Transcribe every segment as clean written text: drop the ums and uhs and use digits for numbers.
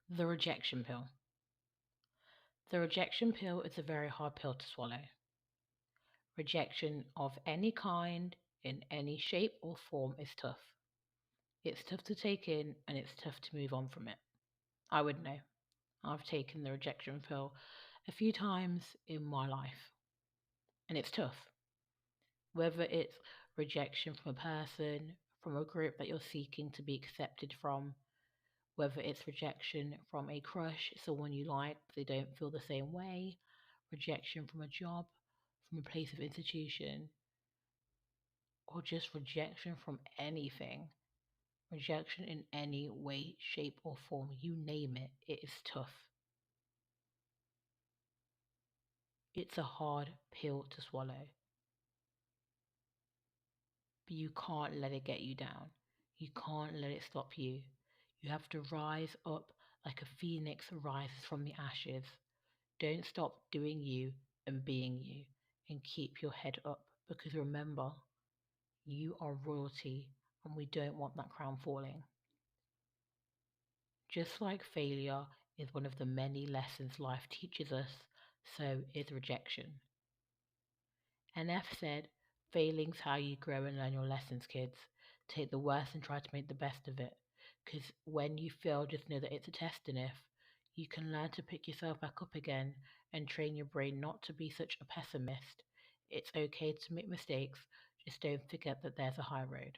The rejection pill. The rejection pill is a very hard pill to swallow. Rejection of any kind, in any shape or form, is tough. It's tough to take in and it's tough to move on from it. I would know. I've taken the rejection pill a few times in my life, and it's tough. Whether it's rejection from a person, from a group that you're seeking to be accepted from, whether it's rejection from a crush, someone you like, but they don't feel the same way, rejection from a job, from a place of institution, or just rejection from anything. Rejection in any way, shape, or form, you name it, it is tough. It's a hard pill to swallow, but you can't let it get you down. You can't let it stop you. You have to rise up like a phoenix rises from the ashes. Don't stop doing you and being you, and keep your head up, because remember, you are royalty and we don't want that crown falling. Just like failure is one of the many lessons life teaches us, so is rejection. NF said, failing's how you grow and learn your lessons, kids. Take the worst and try to make the best of it. Because when you fail, just know that it's a test, and if you can learn to pick yourself back up again and train your brain not to be such a pessimist. It's okay to make mistakes, just don't forget that there's a high road.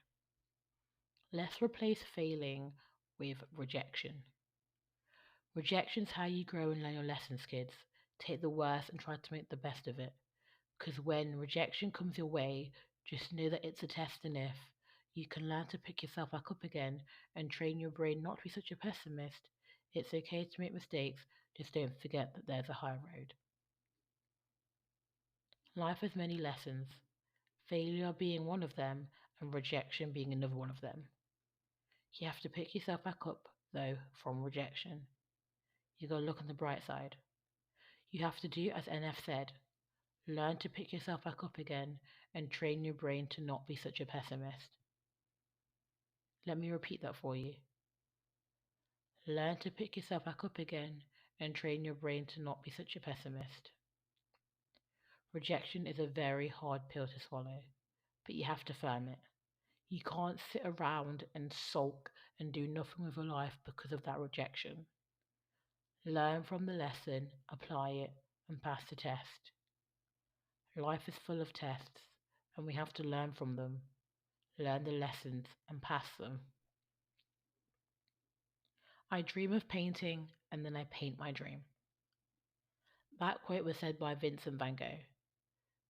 Let's replace failing with rejection. Rejection's how you grow and learn your lessons, kids. Take the worst and try to make the best of it. Because when rejection comes your way, just know that it's a test, and if you can learn to pick yourself back up again and train your brain not to be such a pessimist, it's okay to make mistakes, just don't forget that there's a high road. Life has many lessons, failure being one of them, and rejection being another one of them. You have to pick yourself back up, though, from rejection. You gotta look on the bright side. You have to do as NF said, learn to pick yourself back up again and train your brain to not be such a pessimist. Let me repeat that for you. Learn to pick yourself back up again and train your brain to not be such a pessimist. Rejection is a very hard pill to swallow, but you have to firm it. You can't sit around and sulk and do nothing with your life because of that rejection. Learn from the lesson, apply it, and pass the test. Life is full of tests, and we have to learn from them, learn the lessons, and pass them. I dream of painting, and then I paint my dream. That quote was said by Vincent Van Gogh,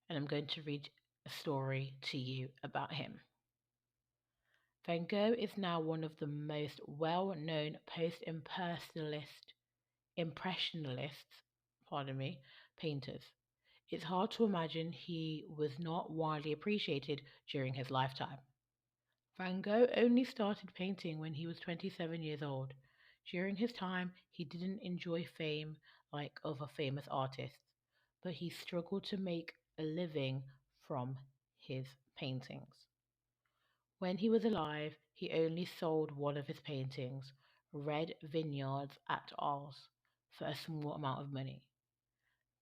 and I'm going to read a story to you about him. Van Gogh is now one of the most well-known impressionalists, painters. It's hard to imagine he was not widely appreciated during his lifetime. Van Gogh only started painting when he was 27 years old. During his time, he didn't enjoy fame like other famous artists, but he struggled to make a living from his paintings. When he was alive, he only sold one of his paintings, Red Vineyards at Arles, for a small amount of money.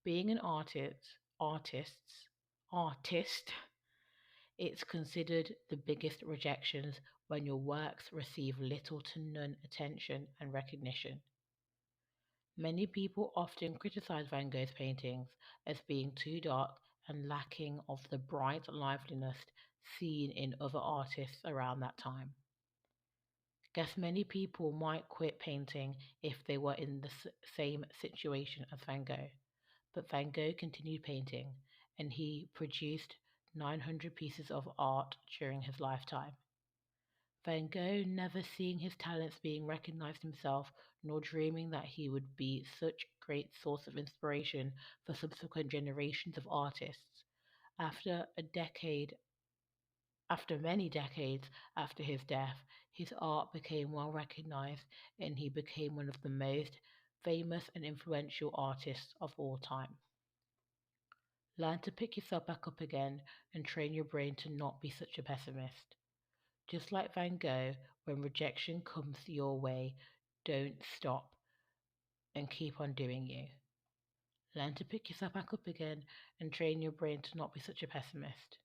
Being an artist, it's considered the biggest rejections when your works receive little to none attention and recognition. Many people often criticize Van Gogh's paintings as being too dark and lacking of the bright liveliness seen in other artists around that time. Guess many people might quit painting if they were in the same situation as Van Gogh, but Van Gogh continued painting, and he produced 900 pieces of art during his lifetime. Van Gogh, never seeing his talents being recognized himself, nor dreaming that he would be such a great source of inspiration for subsequent generations of artists. After a decade, after many decades after his death, his art became well recognized and he became one of the most famous and influential artists of all time. Learn to pick yourself back up again and train your brain to not be such a pessimist. Just like Van Gogh, when rejection comes your way, don't stop. and keep on doing you. Learn to pick yourself back up again and train your brain to not be such a pessimist.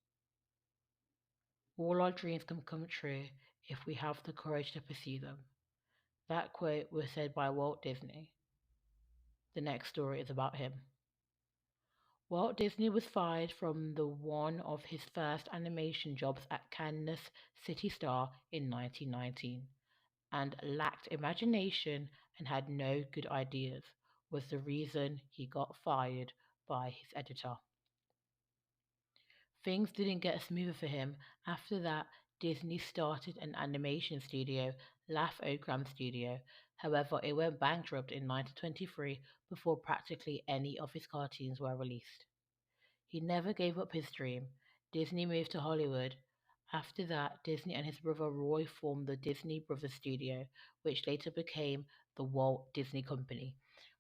All our dreams can come true if we have the courage to pursue them. That quote was said by Walt Disney. The next story is about him. Walt Disney was fired from the one of his first animation jobs at Kansas City Star in 1919, and lacked imagination and had no good ideas, was the reason he got fired by his editor. Things didn't get smoother for him. After that, Disney started an animation studio, Laugh-O-Gram Studio. However, it went bankrupt in 1923 before practically any of his cartoons were released. He never gave up his dream. Disney moved to Hollywood. After that, Disney and his brother Roy formed the Disney Brothers Studio, which later became the Walt Disney Company,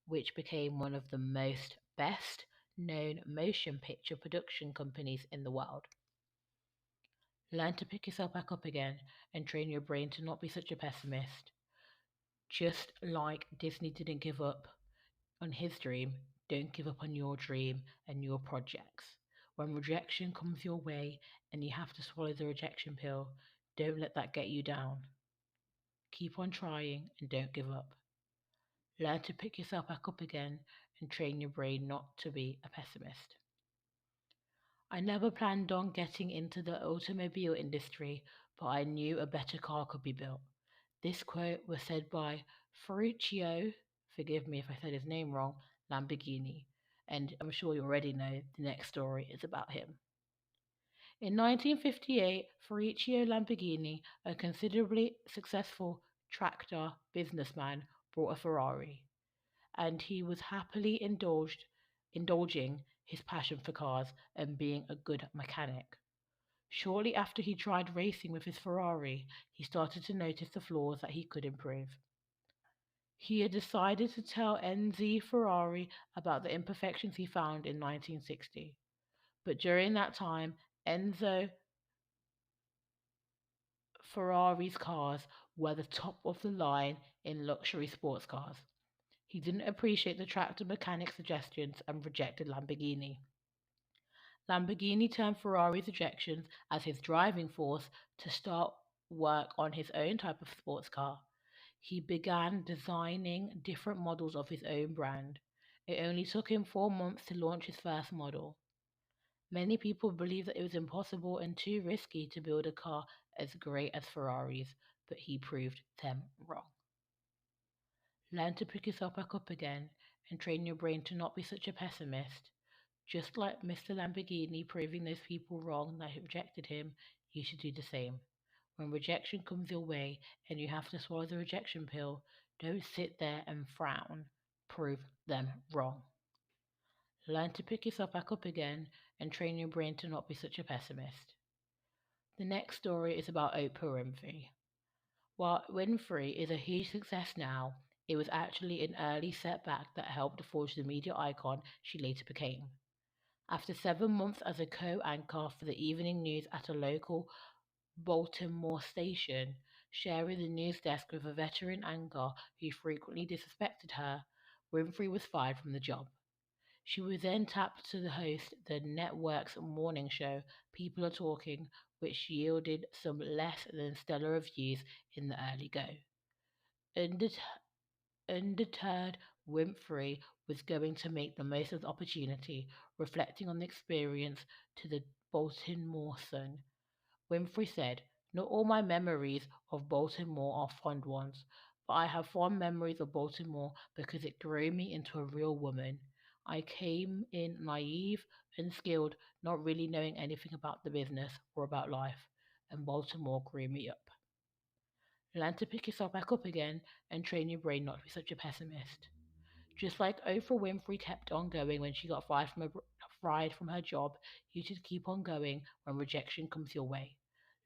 which became one of the most best known motion picture production companies in the world. Learn to pick yourself back up again and train your brain to not be such a pessimist. Just like Disney didn't give up on his dream, don't give up on your dream and your projects. When rejection comes your way and you have to swallow the rejection pill, don't let that get you down. Keep on trying and don't give up. Learn to pick yourself back up again and train your brain not to be a pessimist. I never planned on getting into the automobile industry, but I knew a better car could be built. This quote was said by Ferruccio, forgive me if I said his name wrong, Lamborghini, and I'm sure you already know the next story is about him. In 1958, Ferruccio Lamborghini, a considerably successful tractor businessman, bought a Ferrari, and he was happily indulging his passion for cars and being a good mechanic. Shortly after he tried racing with his Ferrari, he started to notice the flaws that he could improve. He had decided to tell Enzo Ferrari about the imperfections he found in 1960. But during that time, Enzo Ferrari's cars were the top of the line in luxury sports cars. He didn't appreciate the tractor mechanic's suggestions and rejected Lamborghini. Lamborghini turned Ferrari's rejections as his driving force to start work on his own type of sports car. He began designing different models of his own brand. It only took him 4 months to launch his first model. Many people believed that it was impossible and too risky to build a car as great as Ferrari's, but he proved them wrong. Learn to pick yourself back up again and train your brain to not be such a pessimist. Just like Mr. Lamborghini proving those people wrong that rejected him, you should do the same. When rejection comes your way and you have to swallow the rejection pill, don't sit there and frown. Prove them wrong. Learn to pick yourself back up again and train your brain to not be such a pessimist. The next story is about Oprah Winfrey. While Winfrey is a huge success now, it was actually an early setback that helped forge the media icon she later became. After 7 months as a co-anchor for the evening news at a local Baltimore station, sharing the news desk with a veteran anchor who frequently disrespected her, Winfrey was fired from the job. She was then tapped to host the network's morning show, People Are Talking, which yielded some less than stellar reviews in the early go. Undeterred, Winfrey was going to make the most of the opportunity, reflecting on the experience to the Baltimore Sun. Winfrey said, "Not all my memories of Baltimore are fond ones, but I have fond memories of Baltimore because it grew me into a real woman. I came in naive, unskilled, not really knowing anything about the business or about life, and Baltimore grew me up." Learn to pick yourself back up again and train your brain not to be such a pessimist. Just like Oprah Winfrey kept on going when she got fired from her job, you should keep on going when rejection comes your way.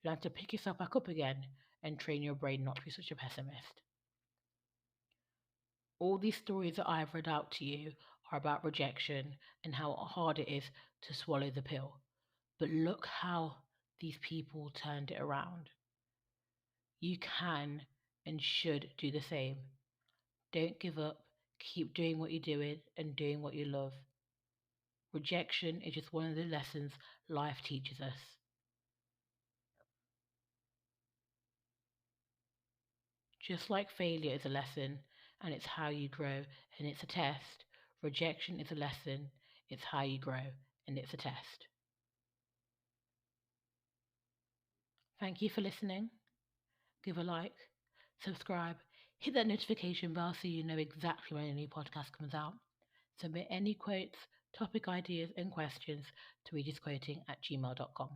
Learn to pick yourself back up again and train your brain not to be such a pessimist. All these stories that I have read out to you are about rejection and how hard it is to swallow the pill. But look how these people turned it around. You can and should do the same. Don't give up, Keep doing what you're doing and doing what you love. Rejection is just one of the lessons life teaches us. Just like failure is a lesson and it's how you grow and it's a test, rejection is a lesson, it's how you grow and it's a test. Thank you for listening. Give a like, subscribe, hit that notification bell so you know exactly when a new podcast comes out. Submit any quotes, topic ideas, and questions to wejustquoting@gmail.com.